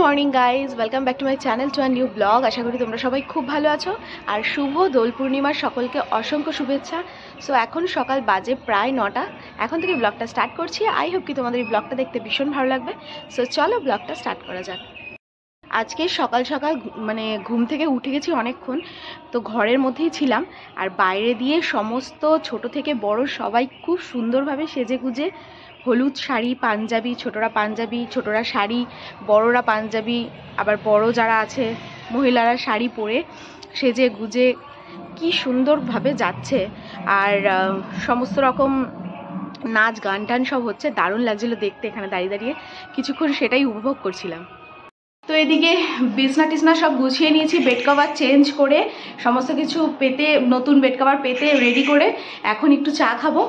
Morning guys, welcome back to my channel to a new blog. আশা করি তোমরা সবাই খুব ভালো আছো আর শুভ দোল পূর্ণিমার সকলকে অসংখ্য শুভেচ্ছা। সো এখন সকাল বাজে প্রায় 9টা। এখন থেকে ব্লগটা স্টার্ট করছি। আই হোপ কি তোমাদের এই ব্লগটা দেখতে ভীষণ ভালো লাগবে। সো চলো ব্লগটা স্টার্ট করা যাক। আজকে সকাল সকাল ঘুম থেকে উঠে গেছি অনেকক্ষণ, তো ঘরের মধ্যেই ছিলাম। আর বাইরে দিয়ে সমস্ত ছোট থেকে বড় সবাই খুব সুন্দরভাবে সেজে গুজে হলুদ শাড়ি, পাঞ্জাবি, ছোটরা শাড়ি, বড়রা পাঞ্জাবি, আবার বড় যারা আছে মহিলারা শাড়ি পরে সেজে গুজে কি সুন্দরভাবে যাচ্ছে। আর সমস্ত রকম নাচ গান টান সব হচ্ছে, দারুণ লাগছিল দেখতে। এখানে দাঁড়িয়ে দাঁড়িয়ে কিছুক্ষণ সেটাই উপভোগ করছিলাম। তো এদিকে বিছনা টিছনা সব গুছিয়ে নিয়েছি, বেড কভার চেঞ্জ করে সমস্ত কিছু পেতে, নতুন বেড কভার পেতে রেডি করে এখন একটু চা খাবো।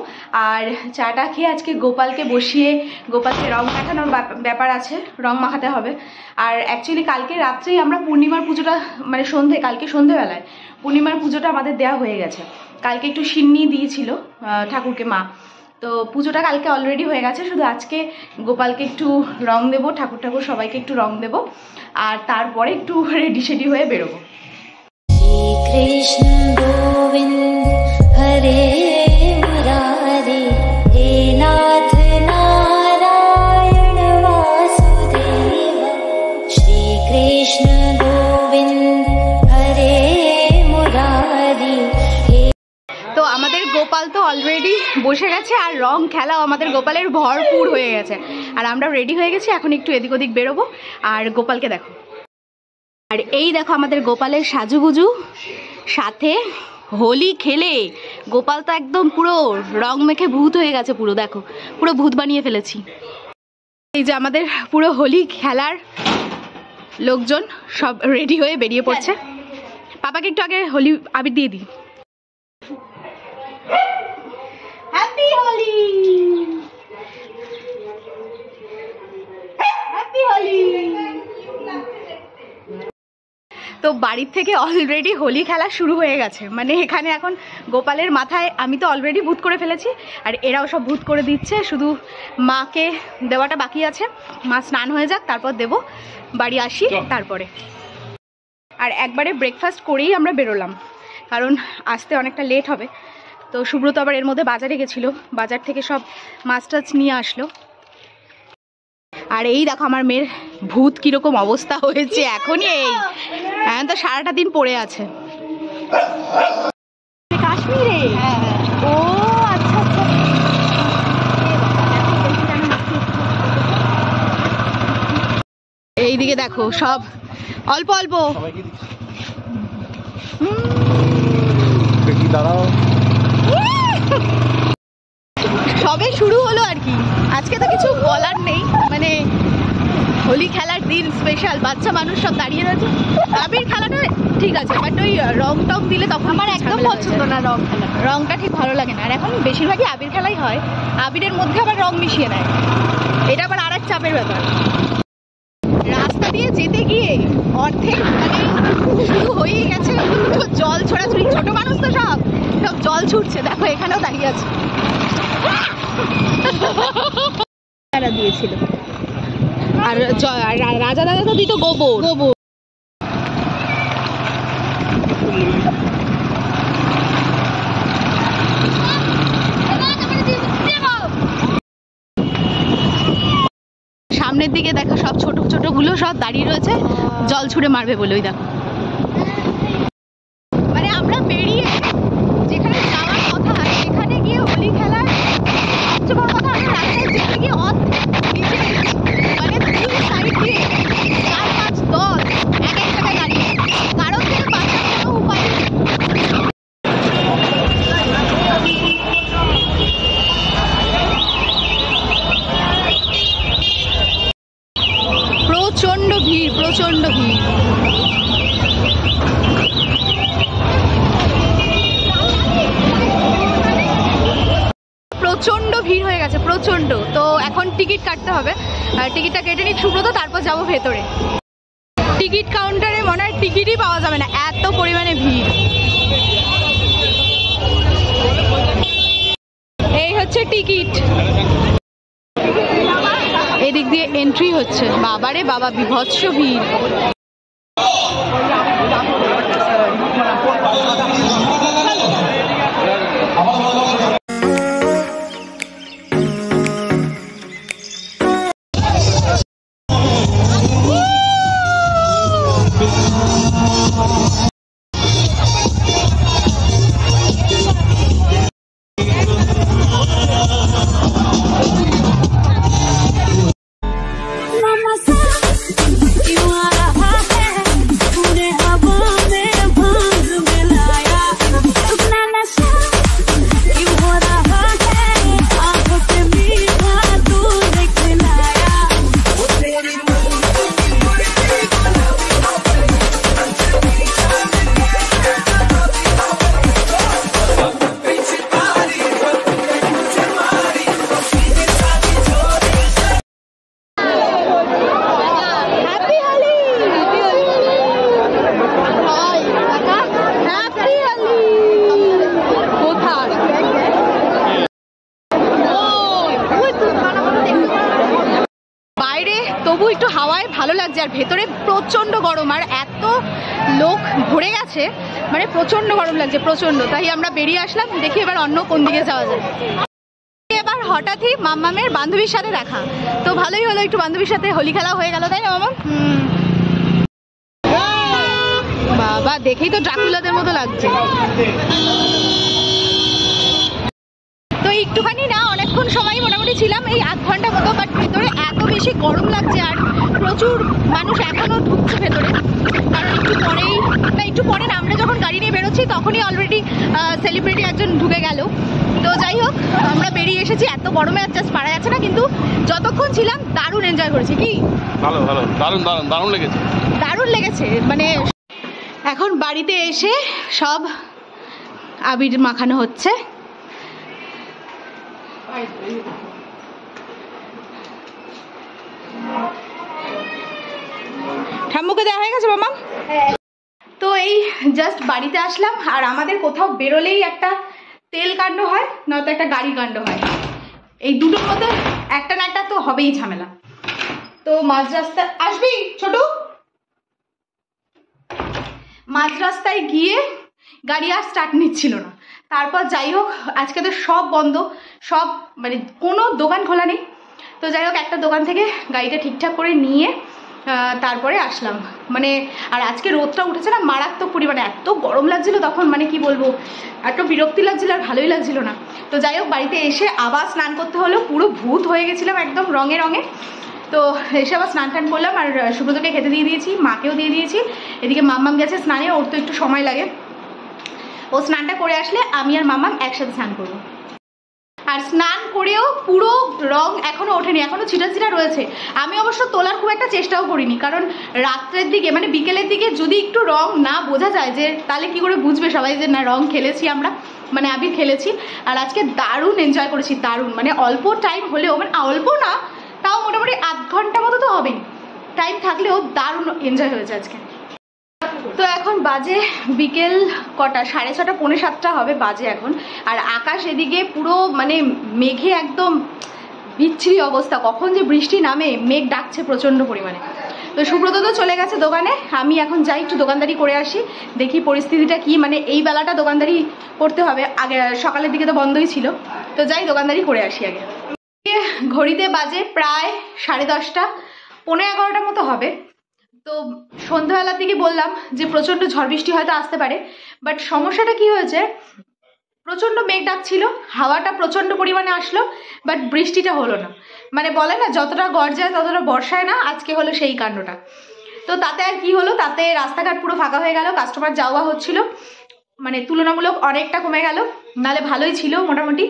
আর চাটা খেয়ে আজকে গোপালকে বসিয়ে গোপালকে রং মাখানোর ব্যাপার আছে, রং মাখাতে হবে। আর অ্যাকচুয়ালি কালকে রাত্রেই আমরা পূর্ণিমার পুজোটা কালকে সন্ধেবেলায় পূর্ণিমার পুজোটা আমাদের দেওয়া হয়ে গেছে। কালকে একটু সিন্নি দিয়েছিল ঠাকুরকে মা, তো পুজোটা কালকে অলরেডি হয়ে গেছে। শুধু আজকে গোপালকে একটু রং দেবো, ঠাকুর সবাইকে একটু রং দেবো, আর তারপরে একটু রেডি সেডি হয়ে বেরোবো। কৃষ্ণ গোবিন্দ হরে মুরারি, হে নাথ নারায়ণ বাসুদেব, শ্রী কৃষ্ণ গোবিন্দ হরে মুরারি। তো আমাদের গোপাল তো অলরেডি বসে গেছে, আর রং খেলাও আমাদের গোপালের ভরপুর হয়ে গেছে। আর আমরা রেডি হয়ে গেছি, এখন একটু এদিক ওদিক বেরোবো। আর গোপালকে দেখো, আর এই দেখো আমাদের গোপালের সাজুগুজু, সাথে হোলি খেলে গোপাল তো একদম পুরো রং মেখে ভূত হয়ে গেছে। পুরো দেখো, পুরো ভূত বানিয়ে ফেলেছি। এই যে আমাদের পুরো হোলি খেলার লোকজন সব রেডি হয়ে বেরিয়ে পড়ছে। পাপাকে একটু আগে হোলি আবির দিয়ে দিই। Happy Holi, happy Holi. তো বাড়ির থেকে অলরেডি হোলি খেলা শুরু হয়ে গেছে। এখানে এখন গোপালের মাথায় আমি তো অলরেডি ভূত করে ফেলেছি, আর এরাও সব ভূত করে দিচ্ছে। শুধু মাকে দেওয়াটা বাকি আছে। মা স্নান হয়ে যাক, তারপর দেবো, বাড়ি আসি তারপরে। আর একবারে ব্রেকফাস্ট করেই আমরা বেরোলাম, কারণ আসতে অনেকটা লেট হবে। তো সুব্রত আবার এর মধ্যে বাজারে গেছিলো, বাজার থেকে সব মাছ টাছ নিয়ে আসলো। আর এই দেখো আমার মেয়ের ভূত কিরকম অবস্থা হয়েছে এখনই। এখন তো সারাটা দিন পড়ে আছে কাশ্মীরে। ও আচ্ছা আচ্ছা, এইদিকে দেখো সব অল্প অল্প। সবে শুরু হলো আর কি, আজকে তো কিছু বলার নেই। হোলি খেলার দিন স্পেশাল, বাচ্চা মানুষ সব দাঁড়িয়ে রয়েছে। আবির খেলাটা ঠিক আছে, বাট ওই রং টং দিলে তখন আমার একদম পছন্দ না। রং খেলা, রংটা ঠিক ভালো লাগে না। আর এখন বেশিরভাগই আবির খেলাই হয়, আবিরের মধ্যে আবার রং মিশিয়ে নেয়, এটা আবার আর এক চাপের ব্যাপার। রাস্তা দিয়ে যেতে গিয়ে অর্ধেক শুরু হয়েই গেছে জল ছোড়াছুড়ি। ছোট মানুষ তো সব জল ছুটছে, দেখো এখানেও দাঁড়িয়ে আছে। দিয়েছিল আর রাজা দাদা তো দিত গোবর। সামনের দিকে দেখো সব ছোট ছোট গুলো সব দাঁড়িয়ে রয়েছে জল ছুঁড়ে মারবে বলে। ওই দেখো, আমরা বেরিয়ে যেখানে যাওয়ার কথা সেখানে গিয়ে হোলি খেলার সবচেয়ে বড় কথা, আমরা রাস্তায় যেতে গিয়ে দুই সাইড দিয়ে 4-5 দল এক এক জায়গায় দাঁড়িয়ে, কারোর থেকে বাঁচার কোনো উপায় নেই। প্রচন্ড ভিড়, প্রচন্ড ভিড়। প্রচন্ড ভিড় হয়ে গেছে, প্রচন্ড। তো এখন টিকিট কাটতে হবে, টিকিটটা কেটে নিক সুব্রত, তারপর যাবো ভেতরে। টিকিট কাউন্টারে মনে হয় টিকিটই পাওয়া যাবে না, এত পরিমাণে ভিড়। এই হচ্ছে টিকিট। এদিক দিয়ে এন্ট্রি হচ্ছে। বাবারে বাবা, বিভৎস ভিড়। তবু একটু হাওয়ায় ভালো লাগছে, আর ভেতরে প্রচণ্ড গরম, আর এত লোক ভরে গেছে, মানে প্রচণ্ড গরম লাগছে, প্রচণ্ড। তাই আমরা বেরিয়ে আসলাম, দেখি এবার অন্য কোন দিকে যাওয়া যায়। এবার হঠাৎই মাম্মামের বান্ধবীর সাথে দেখা, তো ভালোই হলো, একটু বান্ধবীর সাথে হোলি খেলা হয়ে গেল, তাই না মাম্মাম? বাবা, দেখেই তো ড্রাকুলাদের মতো লাগছে। তো একটুখানি না, অনেকক্ষণ সময় মোটামুটি ছিলাম, এই 8 ঘন্টা মতো, বাট ভেতরে এত বেশি গরম লাগছে, আর প্রচুর মানুষ এখনও ঢুকছে ভেতরে, কারণ একটু পরে না, আমরা যখন গাড়ি নিয়ে বেরোচ্ছি তখনই অলরেডি সেলিব্রিটি একজন ঢুকে গেল। তো যাই হোক, আমরা বেরিয়ে এসেছি, এত গরমে আর জাস্ট পারা যাচ্ছে না, কিন্তু যতক্ষণ ছিলাম দারুণ এনজয় করেছি। কি ভালো ভালো, দারুণ দারুণ দারুণ লেগেছে, দারুণ লেগেছে। মানে এখন বাড়িতে এসে সব আবির মাখানো হচ্ছে। ঠাম্মুকে দেওয়া হয়ে গেছে মামা? তো এই জাস্ট বাড়িতে আসলাম, আর আমাদের কোথাও বেরোলেই একটা তেল কাণ্ড হয়, নয়তো একটা গাড়ি কাণ্ড হয়, এই দুটোর মধ্যে একটা না একটা তো হবেই ঝামেলা। তো মাঝ রাস্তা আসবি ছোট, মাঝ রাস্তায় গিয়ে গাড়ি আর স্টার্ট নিচ্ছিল না। তারপর যাই হোক, আজকে তো সব বন্ধ, সব মানে কোনো দোকান খোলা নেই। তো যাই হোক, একটা দোকান থেকে গাড়িটা ঠিকঠাক করে নিয়ে তারপরে আসলাম। মানে আর আজকে রোদটা উঠেছে না মারাত্মক পরিমাণে, এত গরম লাগছিল তখন, মানে কি বলবো, এত বিরক্তি লাগছিল, আর ভালোই লাগছিল না। তো যাই হোক, বাড়িতে এসে আবার স্নান করতে হলো, পুরো ভূত হয়ে গেছিলাম একদম রঙে রঙে। তো এসে আবার স্নান টান করলাম, আর সুব্রতকে খেতে দিয়ে দিয়েছি, মাকেও দিয়ে দিয়েছি। এদিকে মাম্মাম গেছে স্নানে, ওর তো একটু সময় লাগে, ও স্নানটা করে আসলে আমি আর মাম্মাম একসাথে স্নান করবো। আর স্নান করেও পুরো রং এখনো ওঠেনি, এখনো ছিটা ছিটা রয়েছে। আমি অবশ্য তোলার খুব একটা চেষ্টাও করিনি, কারণ রাত্রের দিকে মানে বিকেলের দিকে যদি একটু রং না বোঝা যায়, যে তাহলে কি করে বুঝবে সবাই যে না রং খেলেছি আমরা, মানে আবির খেলেছি। আর আজকে দারুণ এনজয় করেছি, দারুণ, মানে অল্প টাইম হলেও, মানে অল্প না তাও মোটামুটি 8 ঘন্টা মতো তো হবেই, টাইম থাকলেও দারুণ এনজয় হয়েছে আজকে। তো এখন বাজে বিকেল কটা, 6:30 পৌনে 7টা হবে বাজে এখন। আর আকাশ এদিকে পুরো মানে মেঘে একদম বিচ্ছিরি অবস্থা, কখন যে বৃষ্টি নামে, মেঘ ডাকছে প্রচণ্ড পরিমাণে। তো সুব্রত তো চলে গেছে দোকানে, আমি এখন যাই একটু দোকানদারি করে আসি, দেখি পরিস্থিতিটা কি। মানে এই বেলাটা দোকানদারি করতে হবে, আগে সকালের দিকে তো বন্ধই ছিল। তো যাই দোকানদারি করে আসি আগে। ঘড়িতে বাজে প্রায় 10:30, পৌনে 11টার মতো হবে। তো সন্ধ্যাবেলার দিকে বললাম যে প্রচণ্ড ঝড় বৃষ্টি হয়তো আসতে পারে, বাট সমস্যাটা কি হয়েছে, প্রচণ্ড মেঘ ডাকছিল, হাওয়াটা প্রচণ্ড পরিমাণে আসলো, বাট বৃষ্টিটা হলো না। মানে বলে না যতটা গর্জায় ততটা বর্ষায় না, আজকে হলো সেই কাণ্ডটা। তো তাতে আর কি হলো, তাতে রাস্তাঘাট পুরো ফাঁকা হয়ে গেল, কাস্টমার যাওয়া হচ্ছিল, মানে তুলনামূলক অনেকটা কমে গেল, নাহলে ভালোই ছিল মোটামুটি।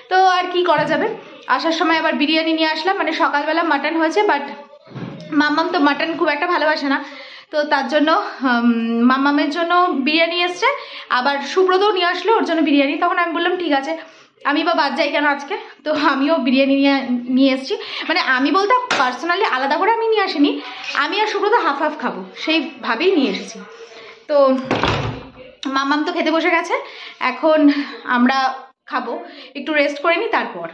তো আর কি করা যাবে, আসার সময় আবার বিরিয়ানি নিয়ে আসলাম, মানে সকালবেলা মাটন হয়েছে, বাট মাম্মাম তো মাটন খুব একটা ভালোবাসে না, তো তার জন্য মাম্মামের জন্য বিরিয়ানি এসছে, আবার সুব্রতও নিয়ে আসলো ওর জন্য বিরিয়ানি। তখন আমি বললাম ঠিক আছে, আমি বা বাদ যাই কেন আজকে, তো আমিও বিরিয়ানি নিয়ে এসেছি। মানে আমি বলতে পার্সোনালি আলাদা করে আমি নিয়ে আসিনি, আমি আর সুব্রত হাফ হাফ খাবো সেইভাবেই নিয়ে এসেছি। তো মাম্মাম তো খেতে বসে গেছে, এখন আমরা খাবো, একটু রেস্ট করে নিই তারপর।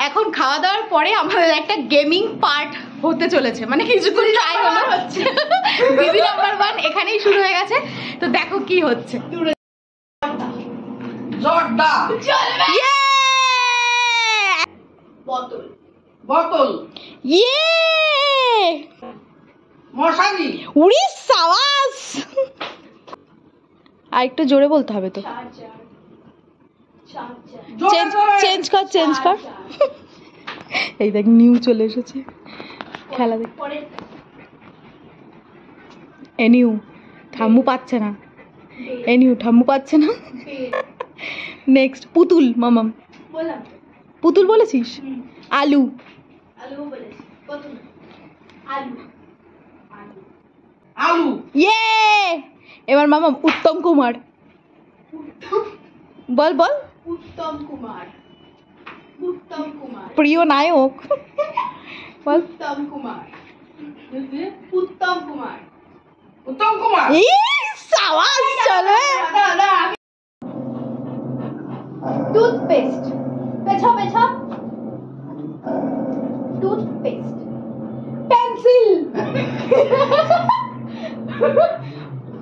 এখন খাওয়া দাওয়ার পরে আমাদের একটা গেমিং পার্ট হতে চলেছে, মানে কিছুক্ষণ ট্রাই হলো হচ্ছে দিদি নাম্বার 1 এখানেই শুরু হয়ে গেছে। তো দেখো কি হচ্ছে। বোতল বোতল ইয়ে মশারি উড়ি সাওয়াস। আর একটু জোরে বলতে হবে তো। চেঞ্জ কর এই দেখ নিউ চলে এসেছে খেলা দেখ। এনিউ ঠাম্মু পাচ্ছে না, এনিউ ঠাম্মু পাচ্ছে না। নেক্সট পুতুল মামাম পুতুল বলেছিস। আলু আলু ইয়ে এবার মামাম উত্তম কুমার বল বল। উত্তম কুমার প্রিয় নায়ক বল। উত্তম কুমার উত্তম কুমার উত্তম কুমার সাওয়াস চলে। টুথপেস্ট পেছাও পেছাও টুথপেস্ট পেন্সিল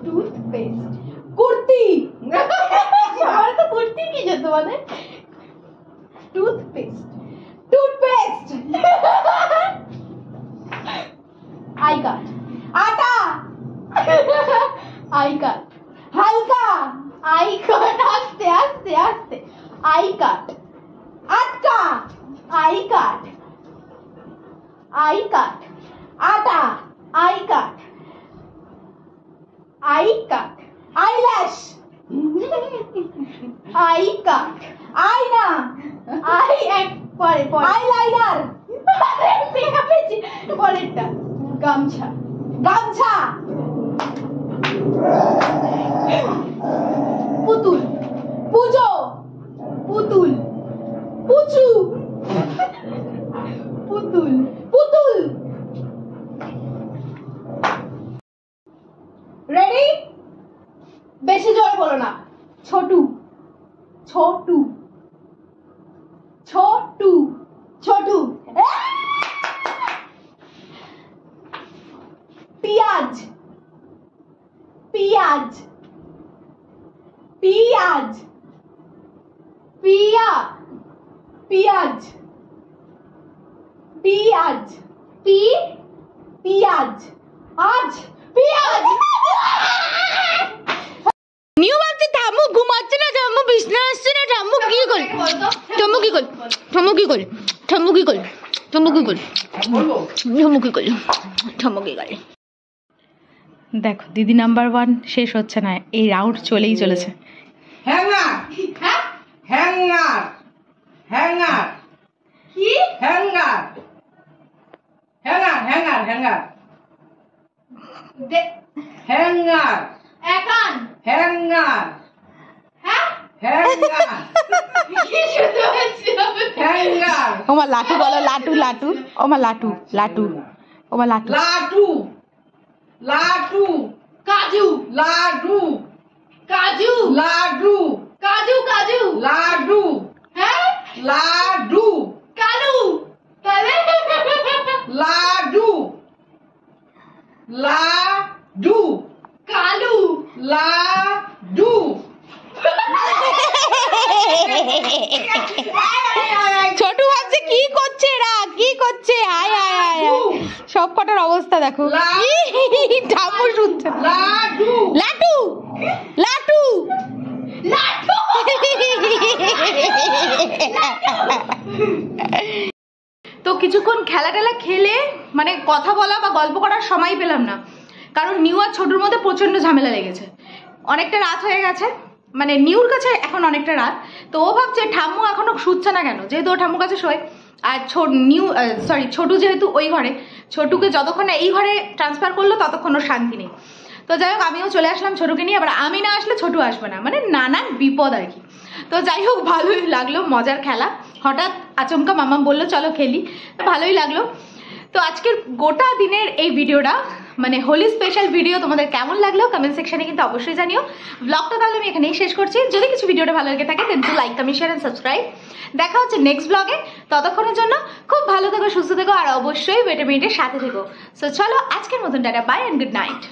টুথপেস্ট কুর্তি আমার তো কুর্তি কি যেত মানে টুথপেস্ট টুথপেস্ট আই কার্ড আটা আই কার্ড হালকা আই কার্ড আস্তে আস্তে আস্তে আই কার্ড আটকা আই কার্ড আই কার্ড আটা I card I card eyelash I card আয়না আই এক পরে পরে আইলাইনার পরেরটা গামছা গামছা পুতুল পুজো পুতুল পুচু পুতুল পুতুল রেডি বেশি জোরে বলো না ছোটু ছোটু ছোটু ছোটু পিয়াজ পিয়াজ পিয়াজ পিয়া পিয়াজ পিয়াজ পি পিয়াজ আজ পিয়াজ নিউ ভাবছে ঠাম্মু ঘুমাচ্ছে না, ঠাম্মু বিছনা আসছে না, ঠাম্মু কি করে ঠাম্মু কি করে ঠাম্মু কি করে ঠাম্মু কি করে ঠাম্মু কি করে বলবো ঠাম্মু কি করে ঠাম্মু কি করে। দেখো দিদি নাম্বার 1 শেষ হচ্ছে না, এই রাউন্ড চলেই চলেছে। হ্যাঙ্গার হ্যাঁ হ্যাঙ্গার হ্যাঙ্গার কি hanger hanger hanger hanger hanger একান হ্যাঙ্গার হ্যাঁ হ্যাঙ্গার কি শুনতে পাচ্ছি হ্যাঙ্গার ওমা লাটু বলো, লাটু লাটু ওমা লাটু লাটু ওমা লাটু লাটু লাটু কাজু লাডু কাজু লাডু কাজু কাজু লাডু হ্যাঁ লাডু কালু তাহলে লাডু লাডু কালু লাডু ছোটু ভাবছে কি করছে এরা, কি করছে আয় আয় আয় আয়। সব কটার অবস্থা দেখো। ঠাম্মু শুনছে না। লাডু লাটু লাটু লাটু তো কিছুক্ষণ খেলা টেলা খেলে মানে কথা বলা বা গল্প করার সময় পেলাম না, কারণ নিউ আর ছোটুর মধ্যে প্রচন্ড ঝামেলা লেগেছে। অনেকটা রাত হয়ে গেছে, মানে নিউর কাছে এখন অনেকটা রাত। তো ও ভাবছে ঠাম্মু এখনো শুচ্ছে না কেন, যেহেতু ও ঠাম্মুর কাছে শোয়। আর ছোটু যেহেতু ওই ঘরে, ছোটুকে যতক্ষণ না এই ঘরে ট্রান্সফার করলো ততক্ষণ ওর শান্তি নেই। তো যাই হোক আমিও চলে আসলাম ছোটুকে নিয়ে। আবার আমি না আসলে ছোটু আসবে না, মানে নানান বিপদ আর কি। তো যাই হোক ভালোই লাগলো, মজার খেলা। হঠাৎ আচমকা মামা বললো চলো খেলি, তো ভালোই লাগলো। তো আজকের গোটা দিনের এই ভিডিওটা মানে হোলি স্পেশাল ভিডিও তোমাদের কেমন লাগলো কমেন্ট সেকশনে কিন্তু অবশ্যই জানিও। ব্লগটা তাহলে আমি এখানেই শেষ করছি। যদি কিছু ভিডিওটা ভালো লেগে থাকে then do like comment share and subscribe. দেখা হচ্ছে নেক্সট ব্লগে। ততক্ষণের জন্য খুব ভালো থেকো, সুস্থ থেকো আর অবশ্যই ভিটামিনের সাথে থেকো। সো চলো আজকের মতন tata, bye and good night.